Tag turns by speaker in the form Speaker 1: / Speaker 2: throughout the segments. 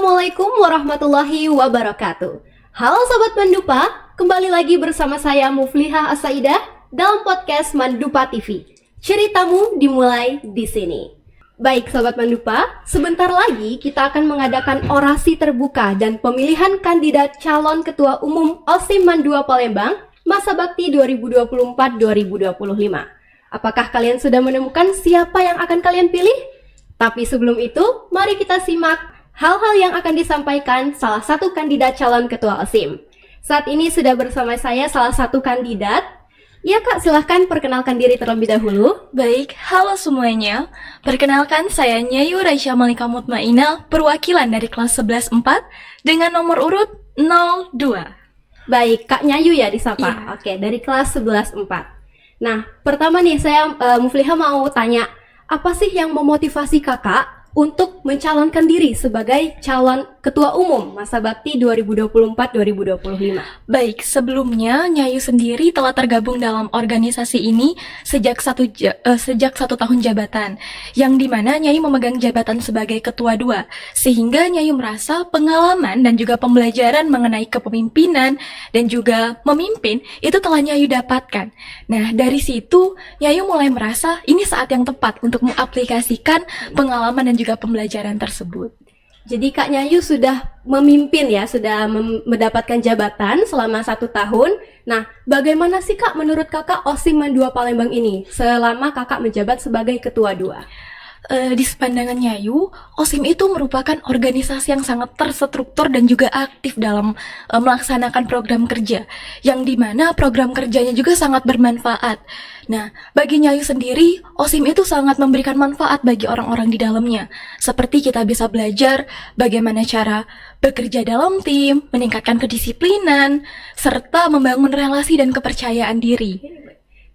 Speaker 1: Assalamualaikum warahmatullahi wabarakatuh. Halo Sobat Mandupa, kembali lagi bersama saya Muflihah As-Saidah dalam podcast Mandupa TV. Ceritamu dimulai di sini. Baik Sobat Mandupa, sebentar lagi kita akan mengadakan orasi terbuka dan pemilihan kandidat calon Ketua Umum OSIM Mandua Palembang Masa Bakti 2024-2025. Apakah kalian sudah menemukan siapa yang akan kalian pilih? Tapi sebelum itu, mari kita simak hal-hal yang akan disampaikan salah satu kandidat calon ketua OSIM. Saat ini sudah bersama saya salah satu kandidat. Ya Kak, silahkan perkenalkan diri terlebih dahulu.
Speaker 2: Baik, halo semuanya. Perkenalkan saya Nyayu Raisya Malika Mutmainah, perwakilan dari kelas 11-4 dengan nomor urut 02.
Speaker 1: Baik, Kak Nyayu ya disapa.
Speaker 2: Iya.
Speaker 1: Oke, dari kelas 11-4. Nah, pertama nih saya Muflihah mau tanya, apa sih yang memotivasi kakak untuk mencalonkan diri sebagai calon ketua umum Masa Bakti 2024-2025?
Speaker 2: Baik, sebelumnya Nyayu sendiri telah tergabung dalam organisasi ini sejak satu tahun jabatan, yang dimana Nyayu memegang jabatan sebagai ketua 2, sehingga Nyayu merasa pengalaman dan juga pembelajaran mengenai kepemimpinan dan juga memimpin itu telah Nyayu dapatkan. Nah, dari situ Nyayu mulai merasa ini saat yang tepat untuk mengaplikasikan pengalaman dan juga pembelajaran tersebut.
Speaker 1: Jadi Kak Nyayu sudah memimpin ya, sudah mendapatkan jabatan selama 1 tahun. Nah, bagaimana sih Kak menurut kakak OSIM Mandua Palembang ini selama kakak menjabat sebagai ketua 2?
Speaker 2: Di sepandangan Nyayu, OSIM itu merupakan organisasi yang sangat terstruktur dan juga aktif dalam melaksanakan program kerja, yang dimana program kerjanya juga sangat bermanfaat. Nah, bagi Nyayu sendiri, OSIM itu sangat memberikan manfaat bagi orang-orang di dalamnya, seperti kita bisa belajar bagaimana cara bekerja dalam tim, meningkatkan kedisiplinan, serta membangun relasi dan kepercayaan diri.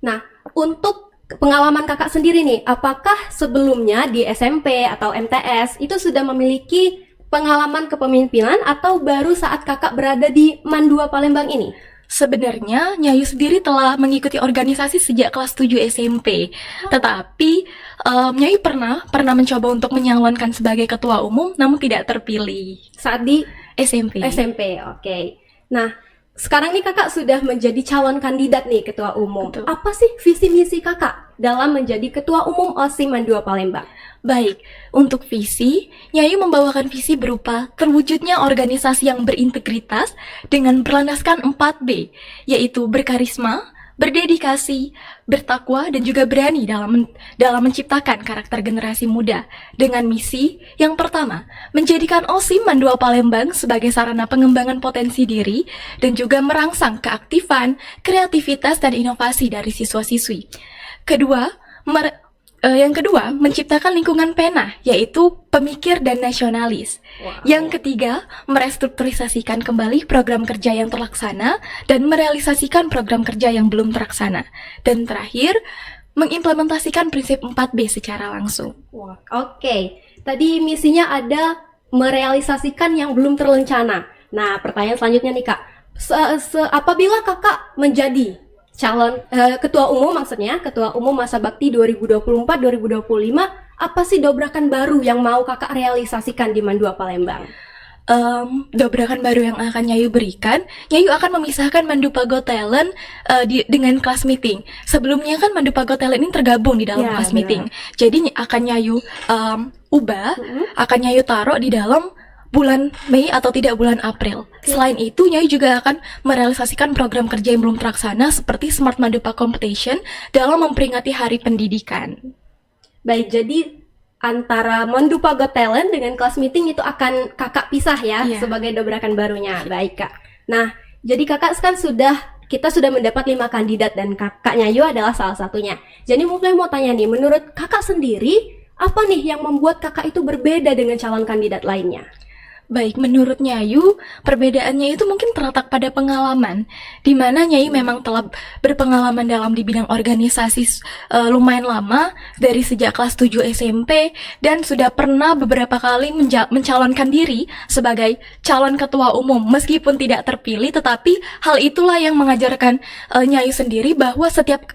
Speaker 1: Nah, untuk pengalaman kakak sendiri nih, apakah sebelumnya di SMP atau MTS itu sudah memiliki pengalaman kepemimpinan atau baru saat kakak berada di Mandua Palembang ini?
Speaker 2: Sebenarnya Nyayu sendiri telah mengikuti organisasi sejak kelas 7 SMP. Tetapi Nyayu pernah mencoba untuk menyalonkan sebagai ketua umum namun tidak terpilih
Speaker 1: Saat di
Speaker 2: SMP.
Speaker 1: SMP, oke. Nah, sekarang nih kakak sudah menjadi calon kandidat nih ketua umum.
Speaker 2: Betul.
Speaker 1: Apa sih visi misi kakak dalam menjadi ketua umum OSIM Mandua Palembang?
Speaker 2: Baik, untuk visi, Nyayu membawakan visi berupa terwujudnya organisasi yang berintegritas dengan berlandaskan 4B, yaitu berkarisma, berdedikasi, bertakwa, dan juga berani dalam menciptakan karakter generasi muda dengan misi yang pertama, menjadikan OSIM Mandua Palembang sebagai sarana pengembangan potensi diri dan juga merangsang keaktifan, kreativitas, dan inovasi dari siswa-siswi. Yang kedua, menciptakan lingkungan pena, yaitu pemikir dan nasionalis.
Speaker 1: Wow.
Speaker 2: Yang ketiga, merestrukturisasikan kembali program kerja yang terlaksana dan merealisasikan program kerja yang belum terlaksana. Dan terakhir, mengimplementasikan prinsip 4B secara langsung.
Speaker 1: Wah, oke. Tadi misinya ada merealisasikan yang belum terencana. Nah, pertanyaan selanjutnya nih Kak. Apabila kakak menjadi calon ketua umum, maksudnya ketua umum Masa Bakti 2024-2025, apa sih dobrakan baru yang mau kakak realisasikan di Mandua Palembang?
Speaker 2: Dobrakan baru yang akan Nyayu berikan, Nyayu akan memisahkan Mandupa Got Talent dengan kelas meeting. Sebelumnya kan Mandupa Got Talent ini tergabung di dalam
Speaker 1: Ya,
Speaker 2: kelas
Speaker 1: benar.
Speaker 2: meeting. Jadi akan Nyayu ubah, akan Nyayu taruh di dalam bulan Mei atau tidak bulan April. Selain itu, Nyayu juga akan merealisasikan program kerja yang belum terlaksana seperti Smart Mandupa Competition dalam memperingati Hari Pendidikan.
Speaker 1: Baik, jadi antara Mandupa Got Talent dengan kelas meeting itu akan kakak pisah ya,
Speaker 2: Iya.
Speaker 1: sebagai dobrakan barunya. Baik Kak. Nah, jadi kakak kan kita sudah mendapat 5 kandidat dan kakak Nyayu adalah salah satunya. Jadi mungkin mau tanya nih, menurut kakak sendiri, apa nih yang membuat kakak itu berbeda dengan calon kandidat lainnya?
Speaker 2: Baik, menurut Nyayu, perbedaannya itu mungkin terletak pada pengalaman, di mana Nyayu memang telah berpengalaman dalam di bidang organisasi lumayan lama, dari sejak kelas 7 SMP, dan sudah pernah beberapa kali mencalonkan diri sebagai calon ketua umum, meskipun tidak terpilih, tetapi hal itulah yang mengajarkan Nyayu sendiri bahwa setiap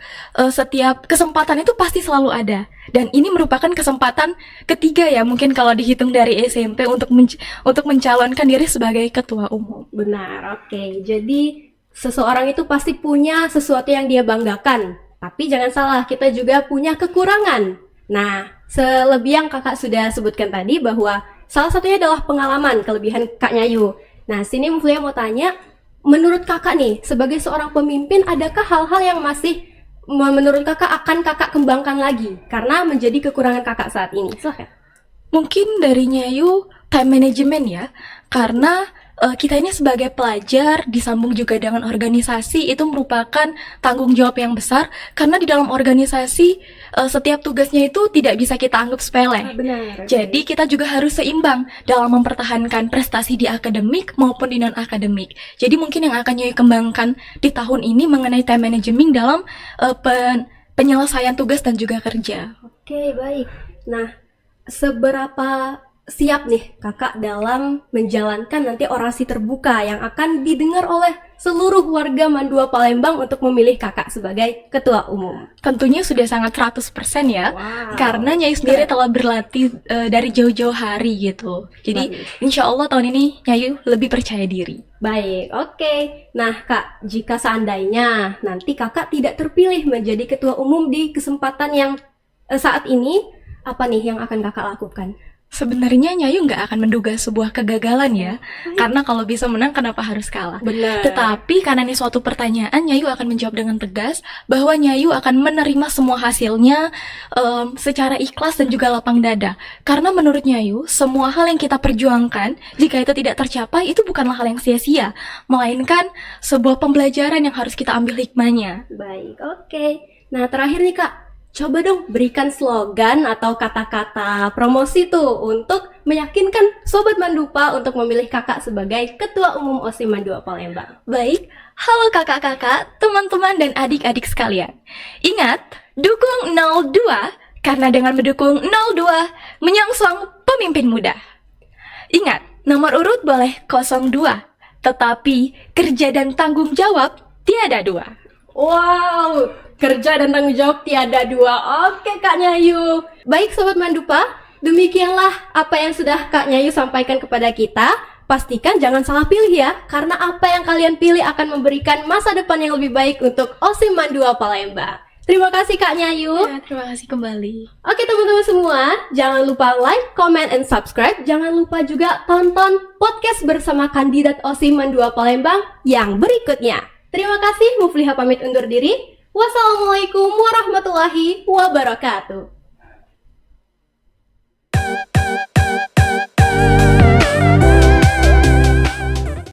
Speaker 2: kesempatan itu pasti selalu ada. Dan ini merupakan kesempatan ketiga ya mungkin kalau dihitung dari SMP untuk mencalonkan diri sebagai ketua umum.
Speaker 1: Benar, oke. Jadi seseorang itu pasti punya sesuatu yang dia banggakan. Tapi jangan salah, kita juga punya kekurangan. Nah, selebih yang kakak sudah sebutkan tadi bahwa salah satunya adalah pengalaman, kelebihan Kak Nyayu. Nah, sini Muflia mau tanya, menurut kakak nih, sebagai seorang pemimpin, adakah hal-hal yang masih menurut kakak akan kakak kembangkan lagi karena menjadi kekurangan kakak saat ini? Silahkan.
Speaker 2: Mungkin dari Nyayu time management ya, karena kita ini sebagai pelajar disambung juga dengan organisasi itu merupakan tanggung jawab yang besar karena di dalam organisasi setiap tugasnya itu tidak bisa kita anggap sepele.
Speaker 1: Benar.
Speaker 2: Jadi kita juga harus seimbang dalam mempertahankan prestasi di akademik maupun di non-akademik. Jadi mungkin yang akan Nyayu kembangkan di tahun ini mengenai time management dalam penyelesaian tugas dan juga kerja.
Speaker 1: Oke, baik. Nah, seberapa siap nih kakak dalam menjalankan nanti orasi terbuka yang akan didengar oleh seluruh warga Mandua Palembang untuk memilih kakak sebagai ketua umum?
Speaker 2: Tentunya sudah sangat 100% ya.
Speaker 1: Wow.
Speaker 2: Karena Nyayu sendiri telah berlatih dari jauh-jauh hari gitu. Jadi insya Allah tahun ini Nyayu lebih percaya diri.
Speaker 1: Baik, oke. Nah kak, jika seandainya nanti kakak tidak terpilih menjadi ketua umum di kesempatan yang saat ini, apa nih yang akan kakak lakukan?
Speaker 2: Sebenarnya Nyayu nggak akan menduga sebuah kegagalan ya, karena kalau bisa menang kenapa harus kalah.
Speaker 1: Benar.
Speaker 2: Tetapi karena ini suatu pertanyaan, Nyayu akan menjawab dengan tegas bahwa Nyayu akan menerima semua hasilnya secara ikhlas dan juga lapang dada. Karena menurut Nyayu, semua hal yang kita perjuangkan, jika itu tidak tercapai, itu bukanlah hal yang sia-sia, melainkan sebuah pembelajaran yang harus kita ambil hikmahnya.
Speaker 1: Baik, oke. Nah terakhir nih kak, coba dong berikan slogan atau kata-kata promosi tuh untuk meyakinkan Sobat Mandupa untuk memilih kakak sebagai Ketua Umum OSIM Mandua Palembang.
Speaker 2: Baik, halo kakak-kakak, teman-teman dan adik-adik sekalian. Ingat, dukung 02 karena dengan mendukung 02 menyongsong pemimpin muda. Ingat, nomor urut boleh 02, tetapi kerja dan tanggung jawab tiada dua.
Speaker 1: Wow, kerja dan tanggung jawab tiada dua. Oke Kak Nyayu. Baik Sobat Mandupa, demikianlah apa yang sudah Kak Nyayu sampaikan kepada kita. Pastikan jangan salah pilih ya, karena apa yang kalian pilih akan memberikan masa depan yang lebih baik untuk OSIM Mandua Palembang. Terima kasih Kak Nyayu.
Speaker 2: Ya, terima kasih kembali.
Speaker 1: Oke teman-teman semua, jangan lupa like, comment, and subscribe. Jangan lupa juga tonton podcast bersama kandidat OSIM Mandua Palembang yang berikutnya. Terima kasih, Mufliha pamit undur diri. Wassalamualaikum warahmatullahi wabarakatuh.